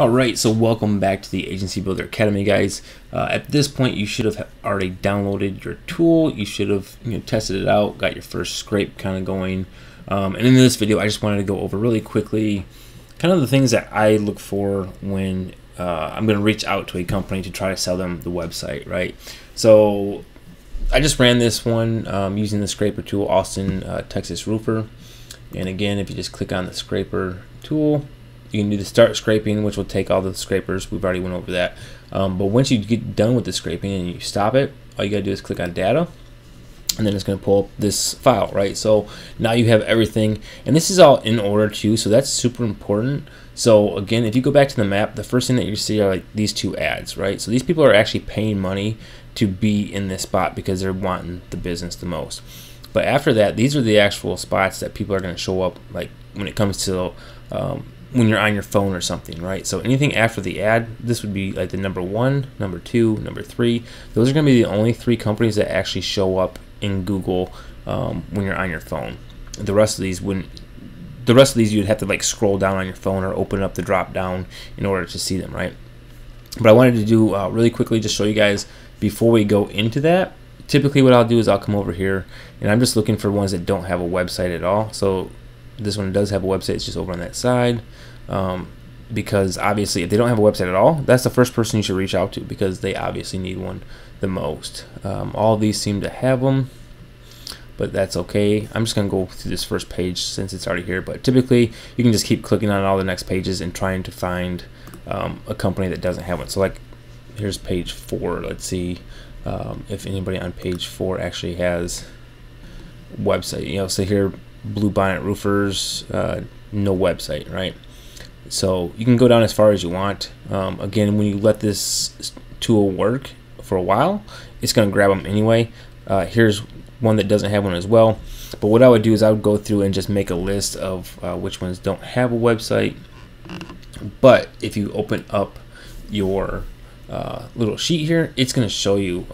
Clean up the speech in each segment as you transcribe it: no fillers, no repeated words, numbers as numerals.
Alright, so welcome back to the Agency Builder Academy, guys. At this point, you should have already downloaded your tool. You should have tested it out, got your first scrape kind of going. And in this video, I just wanted to go over really quickly kind of the things that I look for when I'm going to reach out to a company to try to sell them the website, right? So I just ran this one using the scraper tool, Austin, Texas Roofer. And again, if you just click on the scraper tool, you can do the start scraping, which will take all the scrapers. We've already went over that. But once you get done with the scraping and you stop it, all you gotta do is click on data, and then it's gonna pull up this file, right? So now you have everything, and this is all in order too, so that's super important. So again, if you go back to the map, the first thing that you see are like these two ads, right? So these people are actually paying money to be in this spot because they're wanting the business the most. But after that, these are the actual spots that people are gonna show up, like when it comes to when you're on your phone or something, right? So anything after the ad, this would be like the number 1, number 2, number 3. Those are going to be the only 3 companies that actually show up in Google when you're on your phone. The rest of these wouldn't. The rest of these you'd have to like scroll down on your phone or open up the drop down in order to see them, right? But I wanted to do really quickly just show you guys before we go into that. Typically, what I'll do is I'll come over here and I'm just looking for ones that don't have a website at all. So this one does have a website, it's just over on that side. Because obviously if they don't have a website at all, that's the first person you should reach out to because they obviously need one the most. All of these seem to have them, but that's okay. I'm just gonna go through this first page since it's already here, but typically you can just keep clicking on all the next pages and trying to find a company that doesn't have one. So like here's page 4. Let's see if anybody on page 4 actually has website. So here, Blue Bonnet Roofers, no website, right? So you can go down as far as you want. Again, when you let this tool work for a while, it's going to grab them anyway. Here's one that doesn't have one as well. But what I would do is I would go through and just make a list of which ones don't have a website. But if you open up your little sheet here, it's going to show you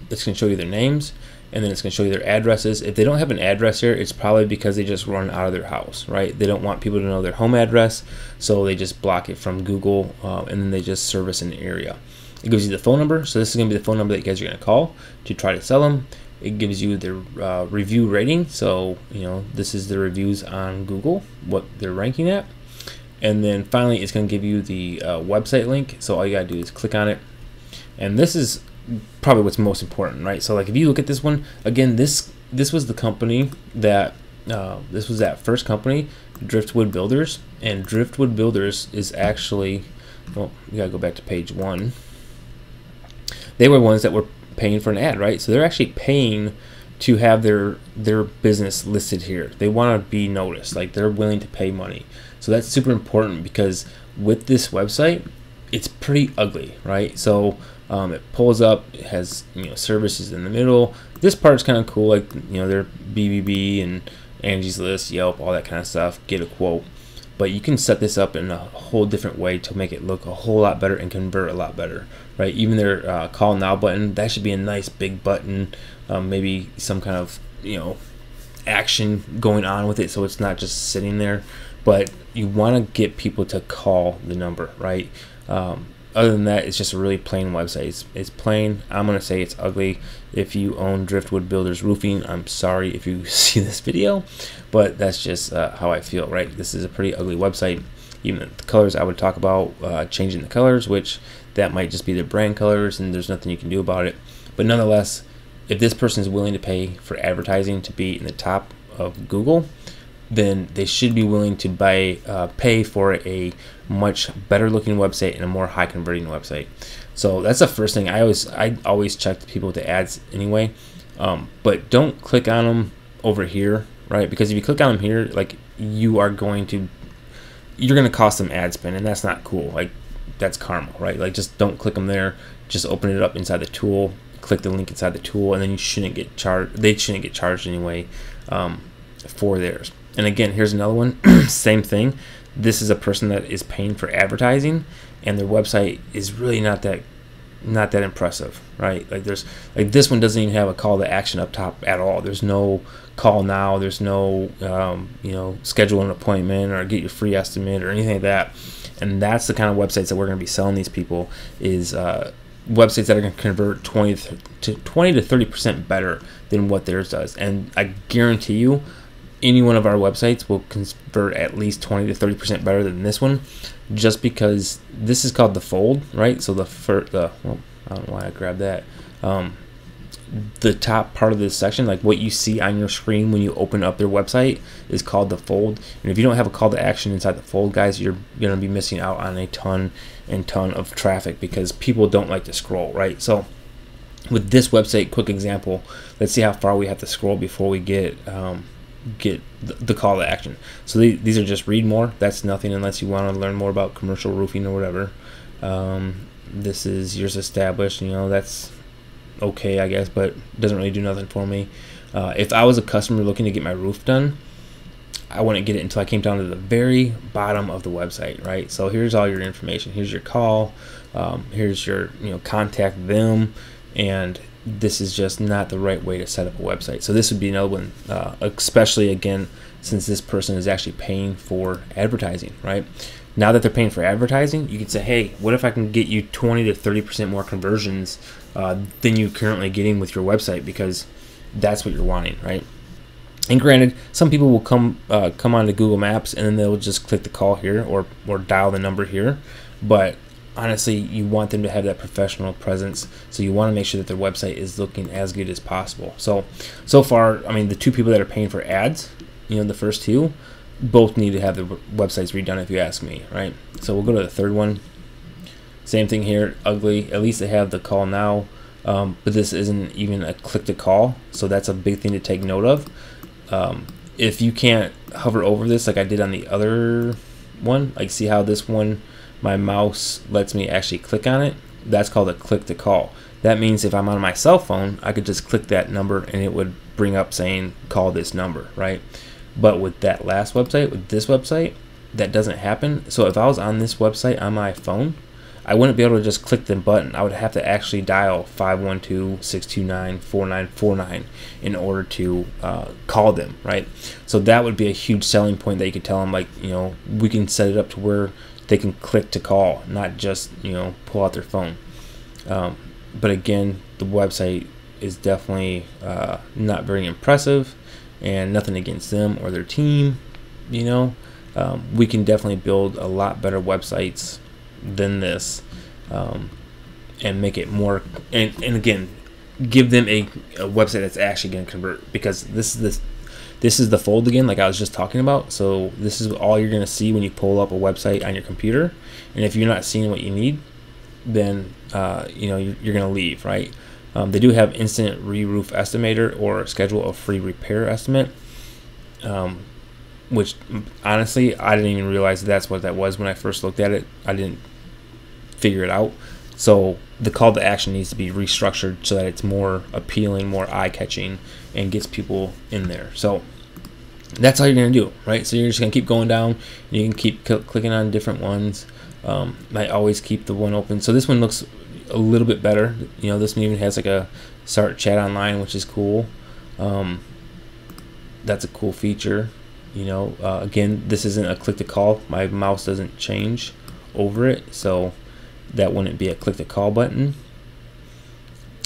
their names, and then it's going to show you their addresses. If they don't have an address here, it's probably because they just run out of their house, right? They don't want people to know their home address, so they just block it from Google, and then they just service an area. It gives you the phone number, so this is going to be the phone number that you guys are going to call to try to sell them. It gives you their review rating, so this is the reviews on Google, what they're ranking at. And then finally, it's going to give you the website link, so all you got to do is click on it. And this is probably what's most important, right? So like if you look at this one again, this was the company that this was that first company, Driftwood Builders, and Driftwood Builders is actually, well, we gotta go back to page 1. They were ones that were paying for an ad, right? So they're actually paying to have their business listed here. They want to be noticed, like they're willing to pay money. So that's super important because with this website, it's pretty ugly, right? So it pulls up, it has services in the middle. This part's kind of cool, like their BBB and Angie's List, Yelp, all that kind of stuff. Get a quote, but you can set this up in a whole different way to make it look a whole lot better and convert a lot better, right? Even their call now button, that should be a nice big button, maybe some kind of action going on with it, so it's not just sitting there. But you want to get people to call the number, right? Other than that, it's just a really plain website. It's plain. I'm going to say it's ugly. If you own Driftwood Builders Roofing, I'm sorry if you see this video, but that's just how I feel, right? This is a pretty ugly website. Even the colors, I would talk about changing the colors, which that might just be their brand colors, and there's nothing you can do about it. But nonetheless, if this person is willing to pay for advertising to be in the top of Google, then they should be willing to pay for a much better looking website and a more high converting website. So that's the first thing. I always check the people with the ads anyway, but don't click on them over here, right? Because if you click on them here, like you're going to cost them ad spend, and that's not cool. Like that's karma, right? Like just don't click them there. Just open it up inside the tool, click the link inside the tool, and then you shouldn't get charged. They shouldn't get charged anyway for theirs. And again, here's another one, same thing. This is a person that is paying for advertising, and their website is really not that impressive, right? Like this one doesn't even have a call to action up top at all. There's no call now. There's no schedule an appointment or get your free estimate or anything like that. And that's the kind of websites that we're going to be selling these people, is websites that are going to convert 20 to 30% better than what theirs does. And I guarantee you, any one of our websites will convert at least 20 to 30% better than this one, just because this is called the fold, right? So well, I don't know why I grabbed that. The top part of this section, like what you see on your screen when you open up their website, is called the fold. And if you don't have a call to action inside the fold, guys, you're going to be missing out on a ton and ton of traffic, because people don't like to scroll, right? So with this website, quick example, let's see how far we have to scroll before we get the call to action. So these are just read more. That's nothing unless you want to learn more about commercial roofing or whatever. This is yours established, you know, that's okay, I guess, but doesn't really do nothing for me. If I was a customer looking to get my roof done, I wouldn't get it until I came down to the very bottom of the website, right? So here's all your information. Here's your call. Here's your, you know, contact them, and this is just not the right way to set up a website. So this would be another one, especially again, since this person is actually paying for advertising, right? Now that they're paying for advertising, you could say, hey, what if I can get you 20 to 30% more conversions than you're currently getting with your website, because that's what you're wanting, right? And granted, some people will come onto Google Maps and then they'll just click the call here or dial the number here. But honestly, you want them to have that professional presence, so you want to make sure that their website is looking as good as possible. So far, I mean, the two people that are paying for ads, you know, the first two, both need to have their websites redone, if you ask me, right? So we'll go to the third one. Same thing here, ugly. At least they have the call now, but this isn't even a click to call, so that's a big thing to take note of. If you can't hover over this like I did on the other one, like see how this one, my mouse lets me actually click on it, that's called a click to call. That means if I'm on my cell phone, I could just click that number and it would bring up saying call this number, right? But with that last website, with this website, that doesn't happen. So if I was on this website on my phone, I wouldn't be able to just click the button. I would have to actually dial 512-629-4949 in order to call them, right? So that would be a huge selling point that you could tell them, like, you know, we can set it up to where they can click to call, not just, you know, pull out their phone. But again, the website is definitely not very impressive, and nothing against them or their team. You know, we can definitely build a lot better websites than this, and make it more, and again, give them a website that's actually going to convert, because this is the fold again, like I was just talking about. So this is all you're going to see when you pull up a website on your computer, and if you're not seeing what you need, then you know, you're going to leave, right? They do have instant re-roof estimator or schedule a free repair estimate, which honestly I didn't even realize that's what that was when I first looked at it. I didn't figure it out. So the call to action needs to be restructured so that it's more appealing, more eye-catching, and gets people in there. So that's all you're going to do, right? So you're just going to keep going down. You can keep clicking on different ones. I always keep the one open. So this one looks a little bit better. You know, this one even has like a start chat online, which is cool. That's a cool feature. You know, again, this isn't a click to call. My mouse doesn't change over it, so that wouldn't be a click to call button.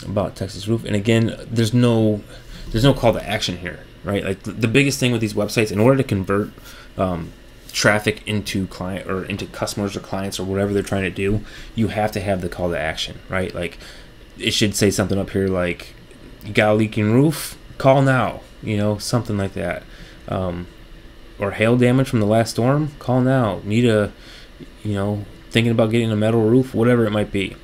About Texas Roof, and again, there's no call to action here, right? Like the biggest thing with these websites, in order to convert traffic into client or into customers or clients or whatever they're trying to do, you have to have the call to action, right? Like it should say something up here like, you got a leaking roof, call now, you know, something like that. Or hail damage from the last storm, call now. Need a, you know, thinking about getting a metal roof, whatever it might be.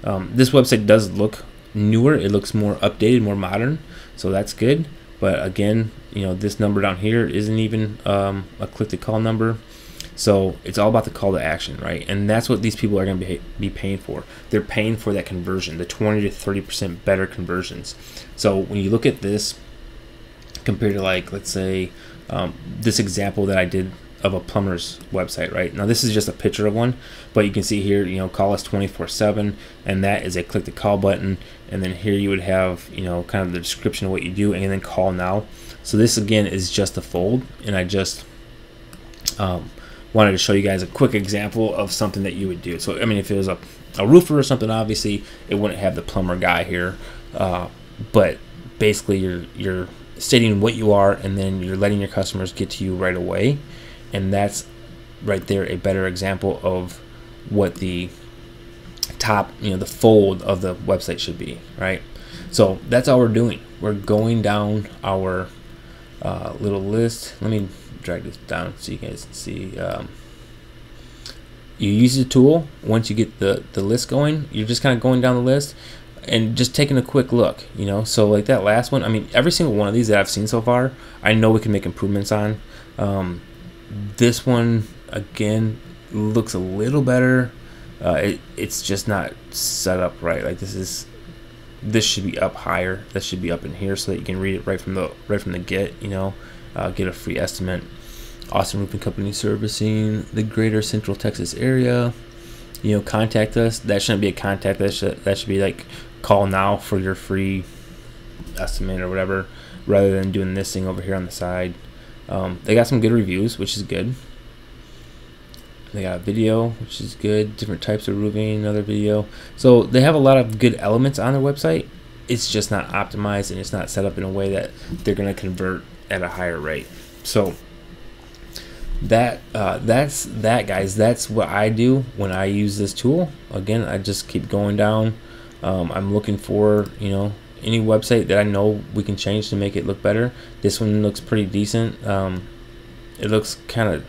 This website does look newer. It looks more updated, more modern, so that's good. But again, you know, this number down here isn't even a click to call number. So it's all about the call to action, right? And that's what these people are going to be paying for. They're paying for that conversion, the 20 to 30% better conversions. So when you look at this compared to, like, let's say this example that I did of a plumber's website, right? Now this is just a picture of one, but you can see here, you know, call us 24/7, and that is a click to call button. And then here you would have, you know, kind of the description of what you do, and then call now. So this again is just a fold, and I just wanted to show you guys a quick example of something that you would do. So I mean, if it was a roofer or something, obviously it wouldn't have the plumber guy here, but basically you're stating what you are, and then you're letting your customers get to you right away, and that's right there a better example of what the top, the fold of the website should be, right? So that's all we're doing. We're going down our little list. Let me drag this down so you guys can see. You use the tool. Once you get the list going, you're just kind of going down the list and just taking a quick look, so like that last one, I mean, every single one of these that I've seen so far, I know we can make improvements on. This one again looks a little better. It's just not set up right. Like this should be up higher. That should be up in here so that you can read it right from the get. Get a free estimate. Austin Roofing Company servicing the greater Central Texas area. Contact us. That shouldn't be a contact. That should be like call now for your free estimate or whatever, rather than doing this thing over here on the side. They got some good reviews, which is good. They got a video, which is good. Different types of roofing, another video. So they have a lot of good elements on their website. It's just not optimized, and it's not set up in a way that they're going to convert at a higher rate. So that's that, guys. That's what I do when I use this tool. Again, I just keep going down. I'm looking for any website that I know we can change to make it look better. This one looks pretty decent. It looks kind of,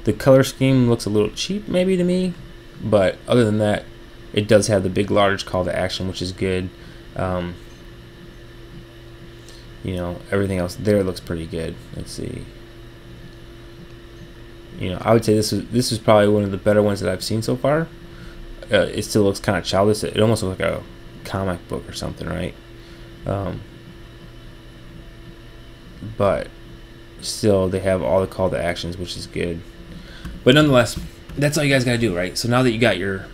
the color scheme looks a little cheap maybe to me, but other than that, it does have the big large call to action, which is good. Everything else there looks pretty good. Let's see. I would say this is probably one of the better ones that I've seen so far. It still looks kind of childish. It almost looks like a comic book or something, right? But still, they have all the call to actions, which is good. But nonetheless, that's all you guys got to do, right? So now that you got your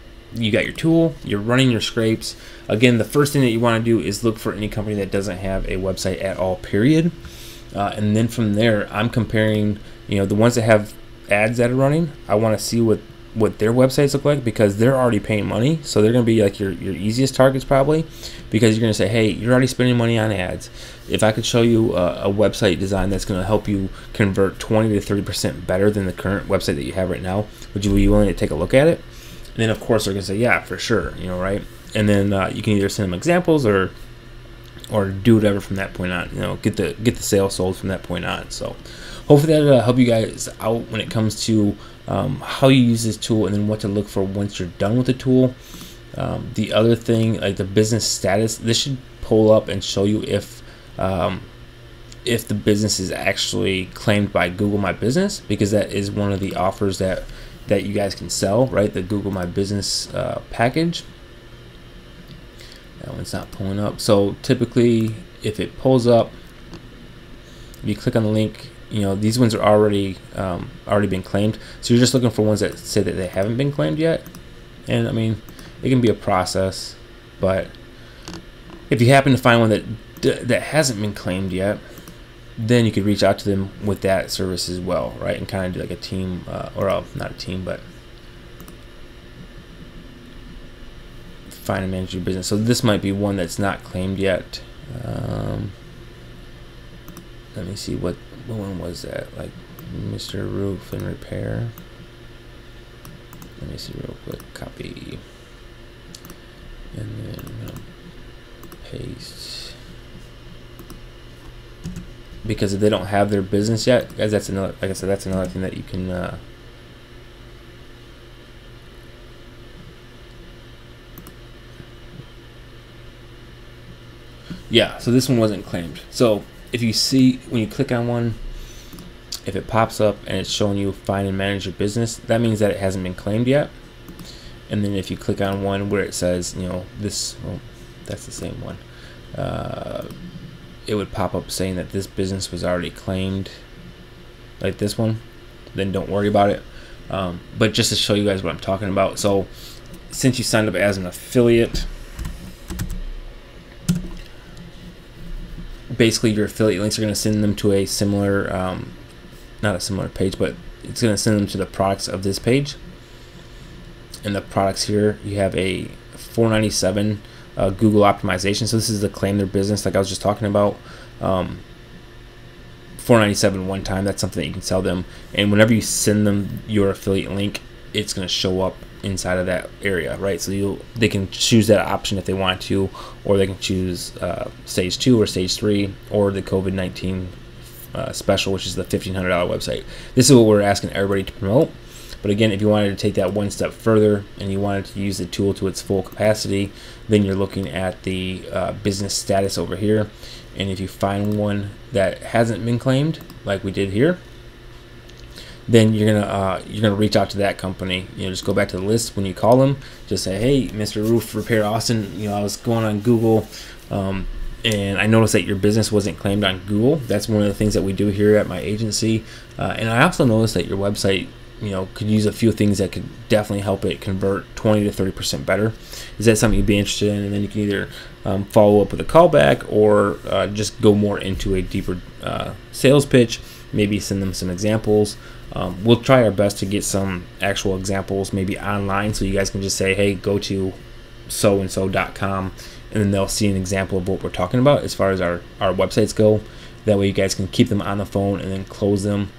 tool, you're running your scrapes. Again, the first thing that you want to do is look for any company that doesn't have a website at all, period. And then from there, I'm comparing, the ones that have ads that are running. I want to see what their websites look like, because they're already paying money. So they're going to be like your easiest targets probably, because you're going to say, hey, you're already spending money on ads. If I could show you a website design that's going to help you convert 20 to 30% better than the current website that you have right now, would you be willing to take a look at it? And then of course they're going to say, yeah, for sure, right? And then you can either send them examples or do whatever from that point on. Get the sale sold from that point on. So hopefully that'll help you guys out when it comes to how you use this tool, and then what to look for once you're done with the tool. The other thing, like the business status, this should pull up and show you if the business is actually claimed by Google My Business, because that is one of the offers that you guys can sell, right? The Google My Business package. That one's not pulling up. So typically, if it pulls up, if you click on the link, these ones are already been claimed. So you're just looking for ones that say that they haven't been claimed yet. And I mean, it can be a process, but if you happen to find one that hasn't been claimed yet, then you could reach out to them with that service as well, right? And kind of do like a team, not a team, but find and manage your business. So this might be one that's not claimed yet. Let me see, what one was that? Like Mr. Roof and Repair. Let me see real quick. Copy, and then paste. Because if they don't have their business yet, guys, that's another. Like I said, that's another thing that you can. Yeah, so this one wasn't claimed. So if you see, when you click on one, if it pops up and it's showing you find and manage your business, that means that it hasn't been claimed yet. And then if you click on one where it says, this, well, that's the same one, it would pop up saying that this business was already claimed, like this one, then don't worry about it. But just to show you guys what I'm talking about, so since you signed up as an affiliate, basically your affiliate links are going to send them to a similar, not a similar page, but it's going to send them to the products of this page. In the products here, you have a $4.97 Google optimization. So this is to claim their business, like I was just talking about. $4.97 one time. That's something that you can sell them. And whenever you send them your affiliate link, it's going to show up inside of that area, right? So they can choose that option if they want to, or they can choose stage 2 or stage 3, or the COVID-19 special, which is the $1,500 website. This is what we're asking everybody to promote. But again, if you wanted to take that one step further and you wanted to use the tool to its full capacity, then you're looking at the business status over here. And if you find one that hasn't been claimed, like we did here, then you're gonna reach out to that company. Just go back to the list when you call them. Just say, hey, Mr. Roof Repair Austin, I was going on Google, and I noticed that your business wasn't claimed on Google. That's one of the things that we do here at my agency. And I also noticed that your website, could use a few things that could definitely help it convert 20 to 30% better. Is that something you'd be interested in? And then you can either follow up with a callback, or just go more into a deeper sales pitch. Maybe send them some examples. We'll try our best to get some actual examples maybe online, so you guys can just say, hey, go to so-and-so.com, and then they'll see an example of what we're talking about as far as our websites go. That way you guys can keep them on the phone and then close them,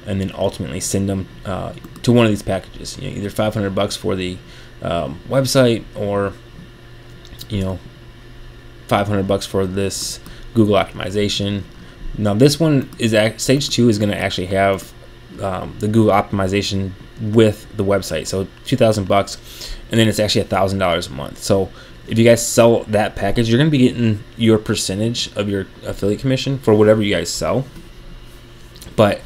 and then ultimately send them to one of these packages. Either $500 for the website, or $500 for this Google optimization. Now this one is stage 2 is going to actually have the Google optimization with the website, so $2,000, and then it's actually $1,000 a month. So if you guys sell that package, you're going to be getting your percentage of your affiliate commission for whatever you guys sell. But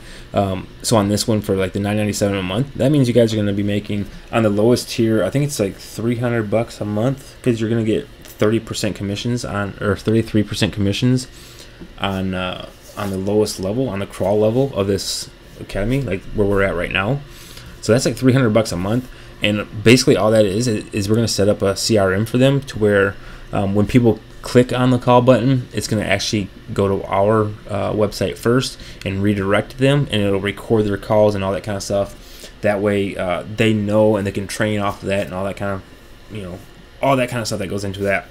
so on this one, for like the $9.97 a month, that means you guys are going to be making on the lowest tier, I think it's like $300 a month, because you're going to get 30% commissions on, or 33% commissions on the lowest level, on the crawl level of this academy, like where we're at right now. So that's like $300 a month. And basically all that is we're going to set up a CRM for them, to where when people click on the call button, it's going to actually go to our website first and redirect them, and it'll record their calls and all that kind of stuff. That way they know, and they can train off of that, and all that kind of all that kind of stuff that goes into that.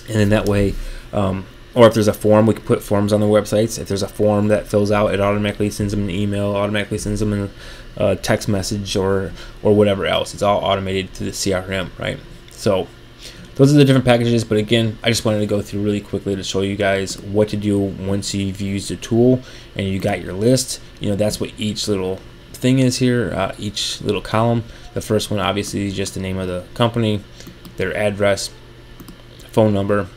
And then that way, or if there's a form, we can put forms on the websites. If there's a form that fills out, it automatically sends them an email, automatically sends them a text message, or whatever else. It's all automated to the CRM, right? So those are the different packages. But again, I just wanted to go through really quickly to show you guys what to do once you've used the tool and you got your list. That's what each little thing is here, each little column. The first one obviously is just the name of the company, their address, phone number,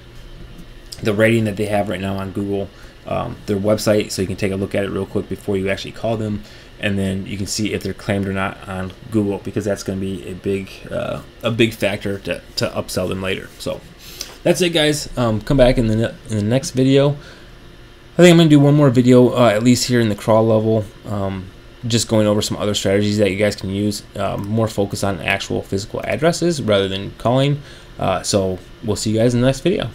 the rating that they have right now on Google, their website, so you can take a look at it real quick before you actually call them, and then you can see if they're claimed or not on Google, because that's going to be a big factor to upsell them later. So that's it, guys. Come back in the next video. I think I'm going to do one more video, at least here in the crawl level, just going over some other strategies that you guys can use, more focus on actual physical addresses rather than calling. So we'll see you guys in the next video.